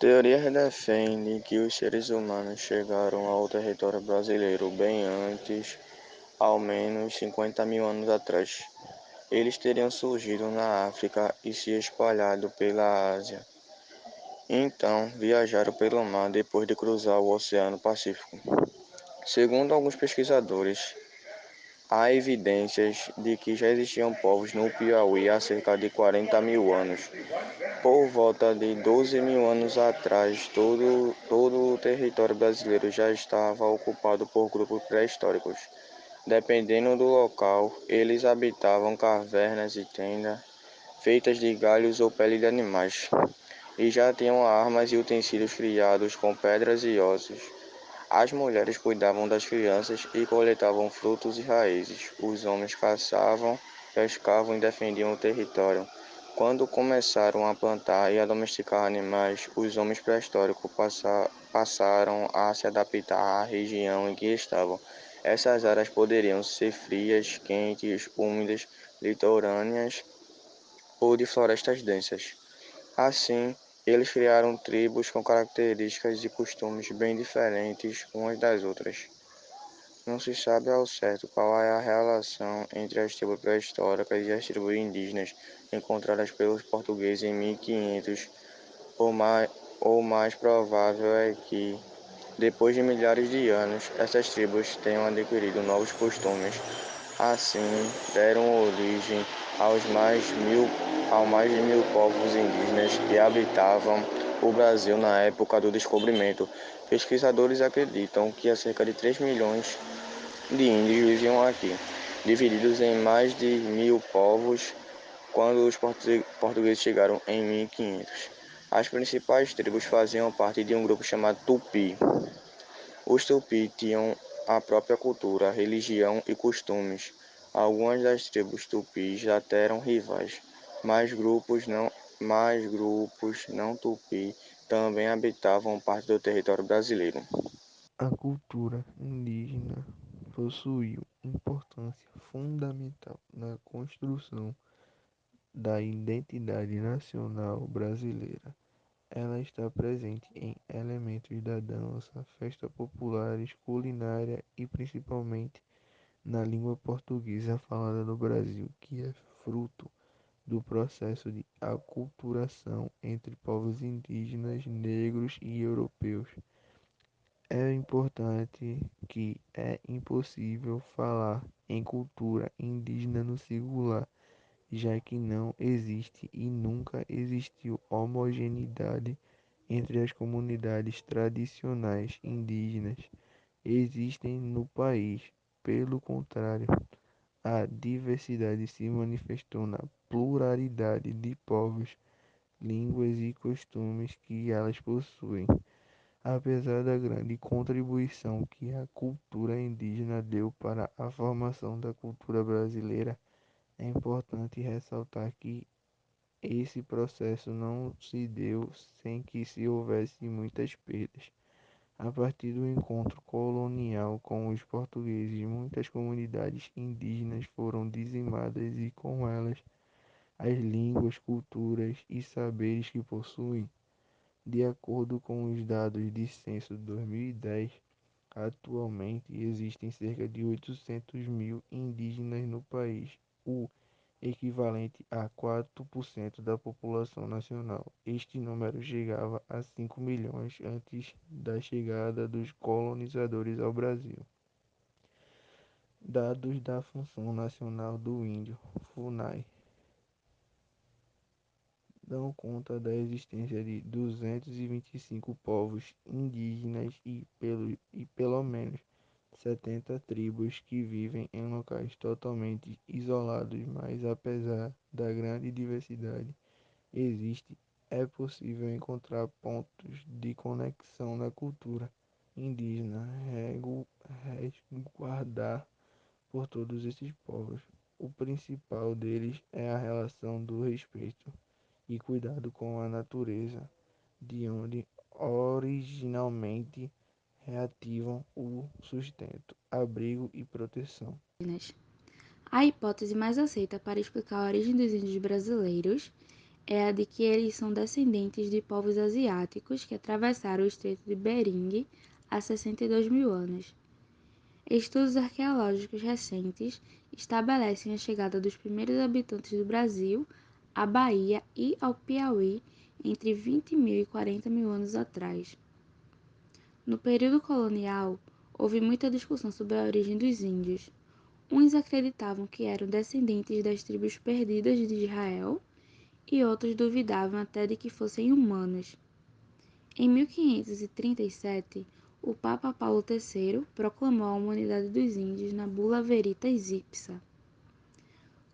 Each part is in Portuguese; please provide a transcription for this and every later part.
Teorias defendem que os seres humanos chegaram ao território brasileiro bem antes, ao menos 50 mil anos atrás. Eles teriam surgido na África e se espalhado pela Ásia. Então, viajaram pelo mar depois de cruzar o Oceano Pacífico. Segundo alguns pesquisadores, há evidências de que já existiam povos no Piauí há cerca de 40 mil anos. Por volta de 12 mil anos atrás, todo o território brasileiro já estava ocupado por grupos pré-históricos. Dependendo do local, eles habitavam cavernas e tendas feitas de galhos ou pele de animais, e já tinham armas e utensílios criados com pedras e ossos. As mulheres cuidavam das crianças e coletavam frutos e raízes. Os homens caçavam, pescavam e defendiam o território. Quando começaram a plantar e a domesticar animais, os homens pré-históricos passaram a se adaptar à região em que estavam. Essas áreas poderiam ser frias, quentes, úmidas, litorâneas ou de florestas densas. Assim, eles criaram tribos com características e costumes bem diferentes umas das outras. Não se sabe ao certo qual é a relação entre as tribos pré-históricas e as tribos indígenas encontradas pelos portugueses em 1500. O mais provável é que, depois de milhares de anos, essas tribos tenham adquirido novos costumes. Assim, deram origem ao mais de 1000 povos indígenas que habitavam o Brasil na época do descobrimento. Pesquisadores acreditam que há cerca de 3 milhões de índios viviam aqui, divididos em mais de 1000 povos quando os portugueses chegaram em 1500. As principais tribos faziam parte de um grupo chamado Tupi. Os Tupi tinham a própria cultura, religião e costumes. Algumas das tribos Tupi já eram rivais, mas grupos não Tupi também habitavam parte do território brasileiro. A cultura indígena possuiu importância fundamental na construção da identidade nacional brasileira. Ela está presente em elementos da dança, festas populares, culinária e principalmente na língua portuguesa falada no Brasil, que é fruto do processo de aculturação entre povos indígenas, negros e europeus. É importante que é impossível falar em cultura indígena no singular, já que não existe e nunca existiu homogeneidade entre as comunidades tradicionais indígenas existem no país. Pelo contrário, a diversidade se manifestou na pluralidade de povos, línguas e costumes que elas possuem. Apesar da grande contribuição que a cultura indígena deu para a formação da cultura brasileira, é importante ressaltar que esse processo não se deu sem que se houvesse muitas perdas. A partir do encontro colonial com os portugueses, muitas comunidades indígenas foram dizimadas e com elas as línguas, culturas e saberes que possuem. De acordo com os dados do censo de 2010, atualmente existem cerca de 800 mil indígenas no país, o equivalente a 4% da população nacional. Este número chegava a 5 milhões antes da chegada dos colonizadores ao Brasil. Dados da Função Nacional do Índio, FUNAI, dão conta da existência de 225 povos indígenas e pelo menos 70 tribos que vivem em locais totalmente isolados, mas apesar da grande diversidade existe, é possível encontrar pontos de conexão na cultura indígena, resguardar por todos esses povos. O principal deles é a relação do respeito e cuidado com a natureza, de onde originalmente reativam o sustento, abrigo e proteção. A hipótese mais aceita para explicar a origem dos índios brasileiros é a de que eles são descendentes de povos asiáticos que atravessaram o Estreito de Bering há 62 mil anos. Estudos arqueológicos recentes estabelecem a chegada dos primeiros habitantes do Brasil à Bahia e ao Piauí entre 20 mil e 40 mil anos atrás. No período colonial, houve muita discussão sobre a origem dos índios. Uns acreditavam que eram descendentes das tribos perdidas de Israel e outros duvidavam até de que fossem humanos. Em 1537, o Papa Paulo III proclamou a humanidade dos índios na Bula Veritas Ipsa.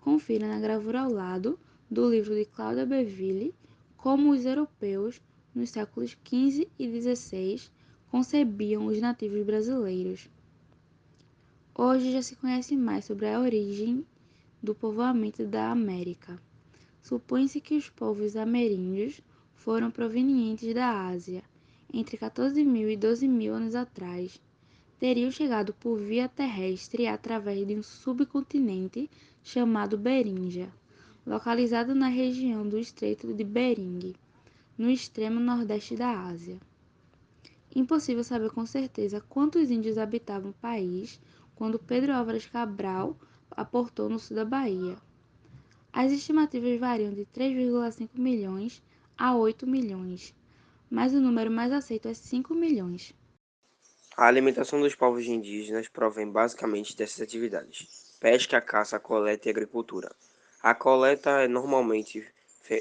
Confira na gravura ao lado do livro de Claudia Beville como os europeus, nos séculos XV e XVI, concebiam os nativos brasileiros. Hoje já se conhece mais sobre a origem do povoamento da América. Supõe-se que os povos ameríndios foram provenientes da Ásia, entre 14.000 e 12.000 anos atrás. Teriam chegado por via terrestre através de um subcontinente chamado Beringia, localizado na região do Estreito de Bering, no extremo nordeste da Ásia. Impossível saber com certeza quantos índios habitavam o país quando Pedro Álvares Cabral aportou no sul da Bahia. As estimativas variam de 3,5 milhões a 8 milhões, mas o número mais aceito é 5 milhões. A alimentação dos povos indígenas provém basicamente dessas atividades: pesca, caça, coleta e agricultura. A coleta é normalmente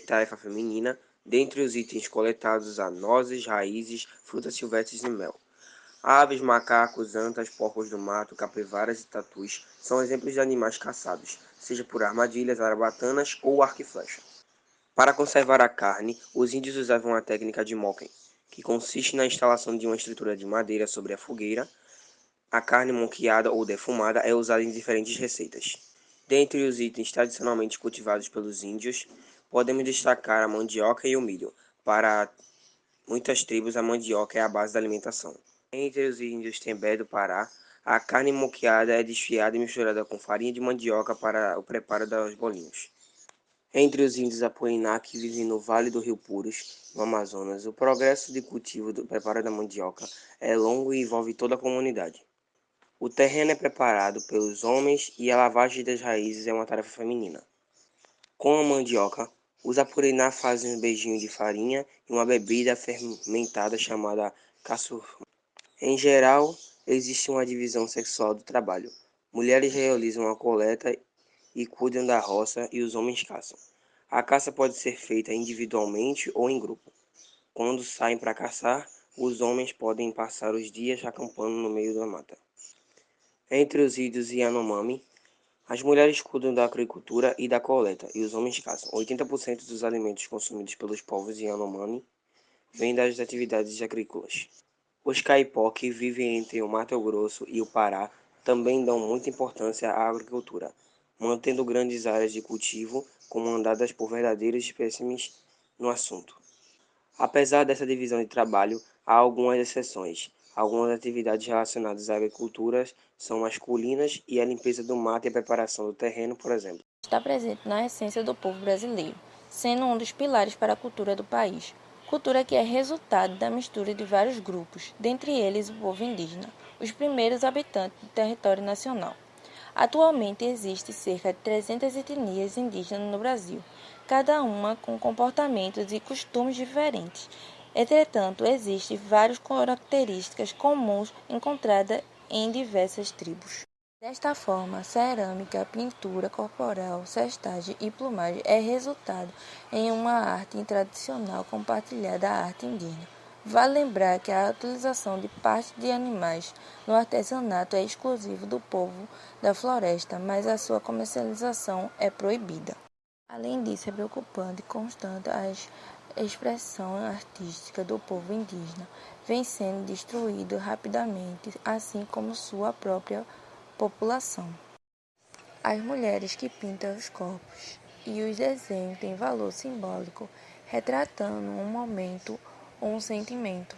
tarefa feminina. Dentre os itens coletados há nozes, raízes, frutas silvestres e mel. Aves, macacos, antas, porcos do mato, capivaras e tatus são exemplos de animais caçados, seja por armadilhas, arabatanas ou arco e flecha. Para conservar a carne, os índios usavam a técnica de moquém, que consiste na instalação de uma estrutura de madeira sobre a fogueira. A carne moqueada ou defumada é usada em diferentes receitas. Dentre os itens tradicionalmente cultivados pelos índios, podemos destacar a mandioca e o milho. Para muitas tribos, a mandioca é a base da alimentação. Entre os índios Tembé do Pará, a carne moqueada é desfiada e misturada com farinha de mandioca para o preparo dos bolinhos. Entre os índios Apoiná, que vivem no Vale do Rio Purus, no Amazonas, o progresso de cultivo do preparo da mandioca é longo e envolve toda a comunidade. O terreno é preparado pelos homens e a lavagem das raízes é uma tarefa feminina. Com a mandioca, os Apoiná fazem um beijinho de farinha e uma bebida fermentada chamada caçu. Em geral, existe uma divisão sexual do trabalho. Mulheres realizam a coleta e cuidam da roça e os homens caçam. A caça pode ser feita individualmente ou em grupo. Quando saem para caçar, os homens podem passar os dias acampando no meio da mata. Entre os índios Yanomami, as mulheres cuidam da agricultura e da coleta, e os homens caçam. 80% dos alimentos consumidos pelos povos Yanomami vêm das atividades agrícolas. Os caipó, que vivem entre o Mato Grosso e o Pará, também dão muita importância à agricultura, mantendo grandes áreas de cultivo comandadas por verdadeiros espécimes no assunto. Apesar dessa divisão de trabalho, há algumas exceções. Algumas atividades relacionadas à agricultura são masculinas e a limpeza do mato e a preparação do terreno, por exemplo, está presente na essência do povo brasileiro, sendo um dos pilares para a cultura do país. Cultura que é resultado da mistura de vários grupos, dentre eles o povo indígena, os primeiros habitantes do território nacional. Atualmente existe cerca de 300 etnias indígenas no Brasil, cada uma com comportamentos e costumes diferentes. Entretanto, existem várias características comuns encontradas em diversas tribos. Desta forma, cerâmica, pintura corporal, cestagem e plumagem é resultado em uma arte tradicional compartilhada à arte indígena. Vale lembrar que a utilização de partes de animais no artesanato é exclusivo do povo da floresta, mas a sua comercialização é proibida. Além disso, é preocupante e constante a expressão artística do povo indígena, vem sendo destruído rapidamente, assim como sua própria população. As mulheres que pintam os corpos e os desenhos têm valor simbólico, retratando um momento ou um sentimento.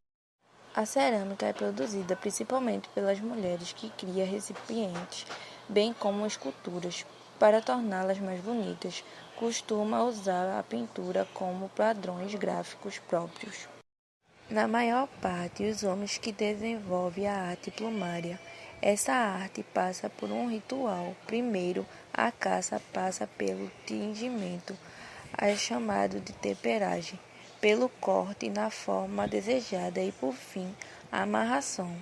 A cerâmica é produzida principalmente pelas mulheres que criam recipientes, bem como esculturas, para torná-las mais bonitas, costuma usar a pintura como padrões gráficos próprios. Na maior parte, os homens que desenvolvem a arte plumária. Essa arte passa por um ritual. Primeiro, a caça passa pelo tingimento, chamado de temperagem, pelo corte na forma desejada e, por fim, a amarração.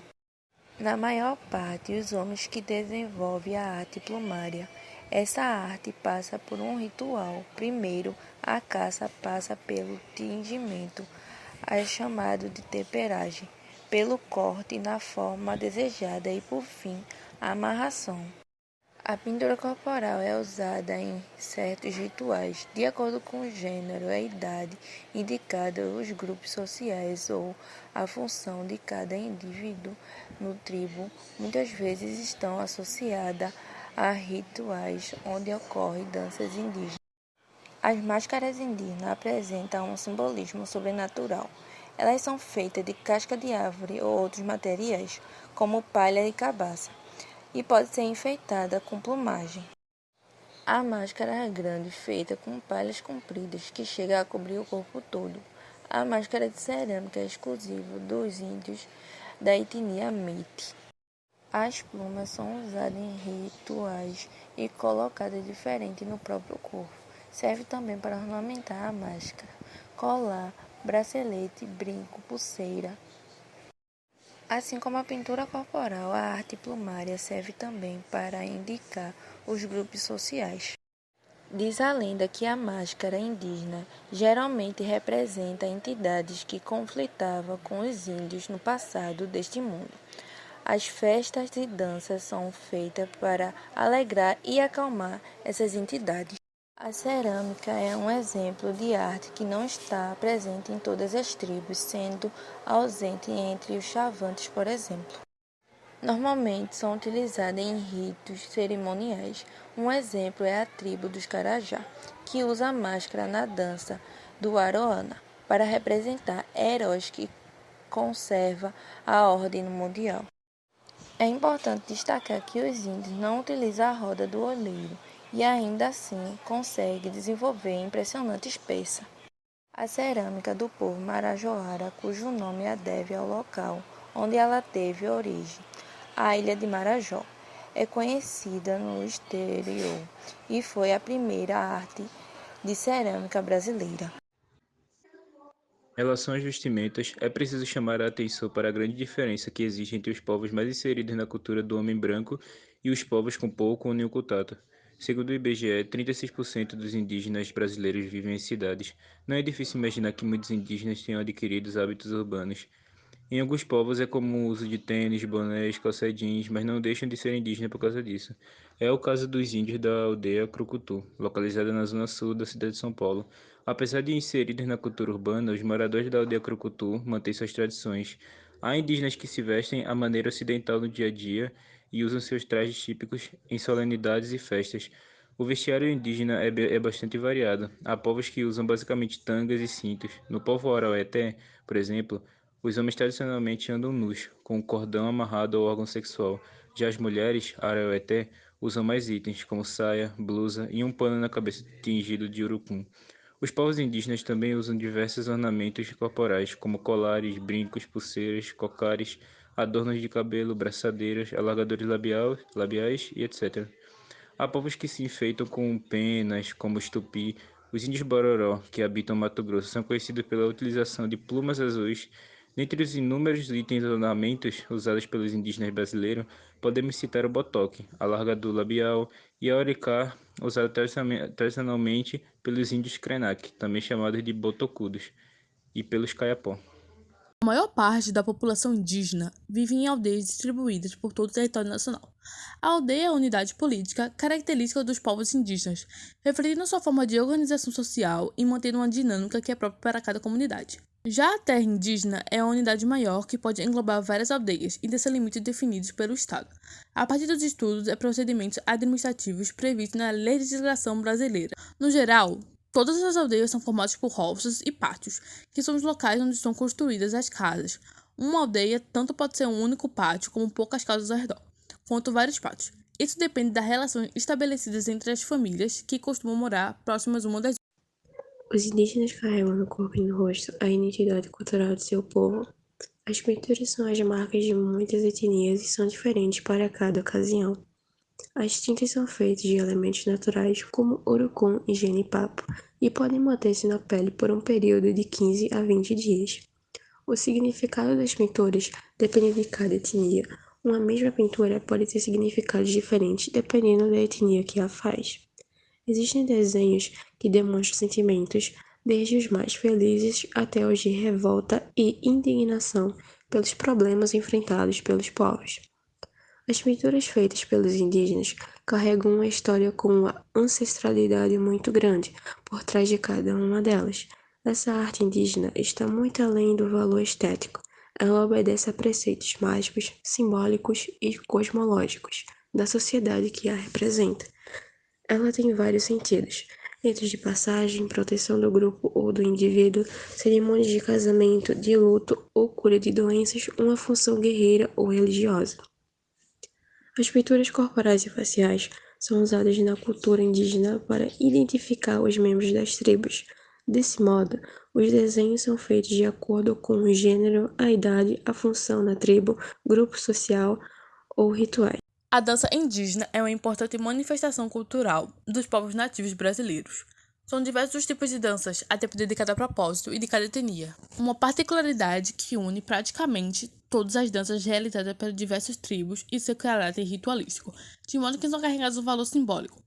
Na maior parte, os homens que desenvolvem a arte plumária. Essa arte passa por um ritual. Primeiro, a caça passa pelo tingimento, chamado de temperagem, pelo corte na forma desejada e, por fim, a amarração. A pintura corporal é usada em certos rituais, de acordo com o gênero, a idade indicada, os grupos sociais ou a função de cada indivíduo no tribo, muitas vezes estão associadas a rituais onde ocorrem danças indígenas. As máscaras indígenas apresentam um simbolismo sobrenatural. Elas são feitas de casca de árvore ou outros materiais, como palha e cabaça, e pode ser enfeitada com plumagem. A máscara é grande, feita com palhas compridas, que chega a cobrir o corpo todo. A máscara de cerâmica é exclusiva dos índios da etnia Métis. As plumas são usadas em rituais e colocadas diferente no próprio corpo. Serve também para ornamentar a máscara, colar, bracelete, brinco, pulseira. Assim como a pintura corporal, a arte plumária serve também para indicar os grupos sociais. Diz a lenda que a máscara indígena geralmente representa entidades que conflitavam com os índios no passado deste mundo. As festas e danças são feitas para alegrar e acalmar essas entidades. A cerâmica é um exemplo de arte que não está presente em todas as tribos, sendo ausente entre os Chavantes, por exemplo. Normalmente são utilizadas em ritos cerimoniais. Um exemplo é a tribo dos Carajá, que usa a máscara na dança do Aroana para representar heróis que conservam a ordem mundial. É importante destacar que os índios não utilizam a roda do olheiro e ainda assim conseguem desenvolver impressionantes peças. A cerâmica do povo Marajoara, cujo nome a deve ao local onde ela teve origem, a ilha de Marajó, é conhecida no exterior e foi a primeira arte de cerâmica brasileira. Em relação às vestimentas, é preciso chamar a atenção para a grande diferença que existe entre os povos mais inseridos na cultura do homem branco e os povos com pouco ou nenhum contato. Segundo o IBGE, 36% dos indígenas brasileiros vivem em cidades. Não é difícil imaginar que muitos indígenas tenham adquirido hábitos urbanos. Em alguns povos é comum o uso de tênis, bonés, calça jeans, mas não deixam de ser indígenas por causa disso. É o caso dos índios da aldeia Crucutu, localizada na zona sul da cidade de São Paulo. Apesar de inseridos na cultura urbana, os moradores da aldeia Crucutu mantêm suas tradições. Há indígenas que se vestem à maneira ocidental no dia a dia e usam seus trajes típicos em solenidades e festas. O vestiário indígena é bastante variado. Há povos que usam basicamente tangas e cintos. No povo Araueté, por exemplo, os homens tradicionalmente andam nus, com um cordão amarrado ao órgão sexual. Já as mulheres, Araueté, usam mais itens, como saia, blusa e um pano na cabeça tingido de urucum. Os povos indígenas também usam diversos ornamentos corporais, como colares, brincos, pulseiras, cocares, adornos de cabelo, braçadeiras, alargadores labiais e etc. Há povos que se enfeitam com penas, como os tupi. Os índios Bororó, que habitam Mato Grosso, são conhecidos pela utilização de plumas azuis. Dentre os inúmeros itens e ornamentos usados pelos indígenas brasileiros, podemos citar o botoque, alargador labial e a auricá, usado tradicionalmente pelos índios Krenak, também chamados de botocudos, e pelos Kayapó. A maior parte da população indígena vive em aldeias distribuídas por todo o território nacional. A aldeia é a unidade política característica dos povos indígenas, refletindo sua forma de organização social e mantendo uma dinâmica que é própria para cada comunidade. Já a terra indígena é a unidade maior que pode englobar várias aldeias e ter seus limites definidos pelo Estado, a partir dos estudos e procedimentos administrativos previstos na legislação brasileira. No geral, todas as aldeias são formadas por roças e pátios, que são os locais onde estão construídas as casas. Uma aldeia tanto pode ser um único pátio, como poucas casas ao redor, quanto vários pátios. Isso depende das relações estabelecidas entre as famílias que costumam morar próximas umas das Os indígenas carregam no corpo e no rosto a identidade cultural de seu povo. As pinturas são as marcas de muitas etnias e são diferentes para cada ocasião. As tintas são feitas de elementos naturais como urucum e genipapo e podem manter-se na pele por um período de 15 a 20 dias. O significado das pinturas depende de cada etnia. Uma mesma pintura pode ter significados diferentes dependendo da etnia que a faz. Existem desenhos que demonstram sentimentos, desde os mais felizes até os de revolta e indignação pelos problemas enfrentados pelos povos. As pinturas feitas pelos indígenas carregam uma história com uma ancestralidade muito grande por trás de cada uma delas. Essa arte indígena está muito além do valor estético. Ela obedece a preceitos mágicos, simbólicos e cosmológicos da sociedade que a representa. Ela tem vários sentidos: ritos de passagem, proteção do grupo ou do indivíduo, cerimônias de casamento, de luto ou cura de doenças, uma função guerreira ou religiosa. As pinturas corporais e faciais são usadas na cultura indígena para identificar os membros das tribos. Desse modo, os desenhos são feitos de acordo com o gênero, a idade, a função na tribo, grupo social ou rituais. A dança indígena é uma importante manifestação cultural dos povos nativos brasileiros. São diversos os tipos de danças, a depender de cada propósito e de cada etnia. Uma particularidade que une praticamente todas as danças realizadas por diversas tribos e seu caráter ritualístico, de modo que são carregadas um valor simbólico.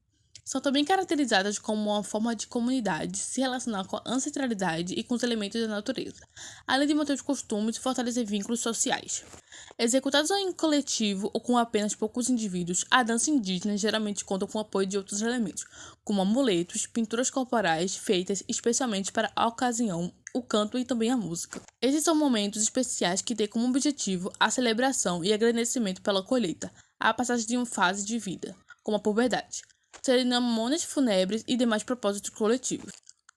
São também caracterizadas como uma forma de comunidade, se relacionar com a ancestralidade e com os elementos da natureza, além de manter os costumes e fortalecer vínculos sociais. Executados em coletivo ou com apenas poucos indivíduos, a dança indígena geralmente conta com o apoio de outros elementos, como amuletos, pinturas corporais feitas especialmente para a ocasião, o canto e também a música. Esses são momentos especiais que têm como objetivo a celebração e agradecimento pela colheita, a passagem de uma fase de vida, como a puberdade, cerimônias fúnebres e demais propósitos coletivos.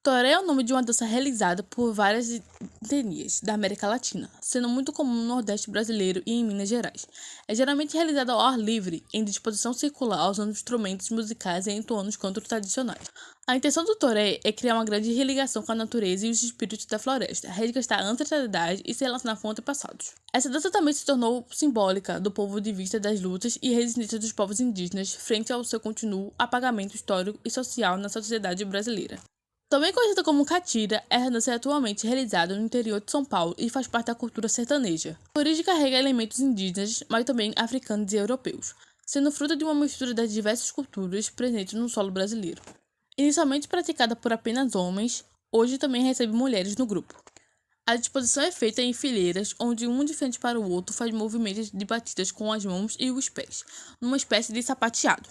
Toré é o nome de uma dança realizada por várias etnias da América Latina, sendo muito comum no Nordeste brasileiro e em Minas Gerais. É geralmente realizada ao ar livre, em disposição circular, usando instrumentos musicais e entoando os cantos tradicionais. A intenção do toré é criar uma grande religação com a natureza e os espíritos da floresta, resgatar a ancestralidade e se relacionar com antepassados. Essa dança também se tornou simbólica do ponto de vista das lutas e resistências dos povos indígenas frente ao seu contínuo apagamento histórico e social na sociedade brasileira. Também conhecida como catira, essa dança é atualmente realizada no interior de São Paulo e faz parte da cultura sertaneja. A origem carrega elementos indígenas, mas também africanos e europeus, sendo fruto de uma mistura das diversas culturas presentes no solo brasileiro. Inicialmente praticada por apenas homens, hoje também recebe mulheres no grupo. A disposição é feita em fileiras, onde um de frente para o outro faz movimentos de batidas com as mãos e os pés, numa espécie de sapateado.